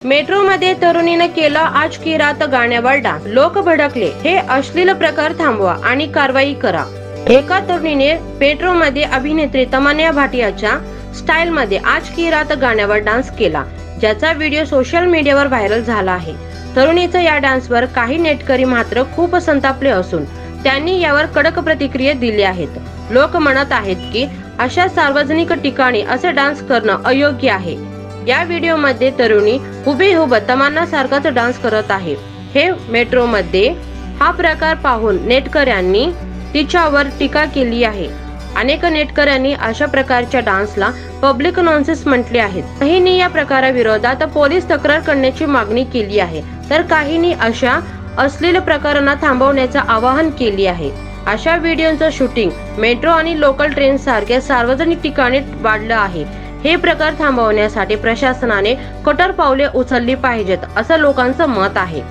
मेट्रोमध्ये तरुणीने केला आज की रात गाण्यावर डान्स, लोक भडकले। हे अश्लील प्रकार थांबवा आणि कारवाई करा। एका तरुणीने मेट्रोमध्ये अभिनेत्री तमन्ना भाटियाच्या स्टाईल मध्ये आज की रात गाण्यावर डान्स केला, ज्याचा व्हिडिओ सोशल मीडियावर व्हायरल झाला आहे। तरुणीच्या या डान्सवर काही नेटकरी मात्र खूप संतापले असून त्यांनी यावर कडक प्रतिक्रिया दिली आहेत। लोक म्हणत आहेत की अशा सार्वजनिक ठिकाणी असे डान्स करणं अयोग्य आहे। या व्हिडिओ मध्ये तरुणी हुबेहूब तमन्ना सारखाच डान्स करत आहे। हे मेट्रोमध्ये हा प्रकार पाहून नेटकऱ्यांनी तिच्यावर टीका केली आहे। अनेक नेटकऱ्यांनी अशा प्रकारच्या डान्सला पब्लिक नॉनसेन्स म्हटले आहे। काहींनी या प्रकाराविरोधात पोलीस तक्रार करण्याची मागणी केली आहे, तर काहींनी अशा अश्लील प्रकारांना थांबवण्याचे आवाहन केले आहे। अशा व्हिडिओचं शूटिंग मेट्रो आणि लोकल ट्रेन सारख्या सार्वजनिक ठिकाणी वाढलं आहे। हे प्रकार थांबवण्यासाठी प्रशासनाने कठोर पावले उचलली पाहिजेत, असं लोकांचं मत आहे।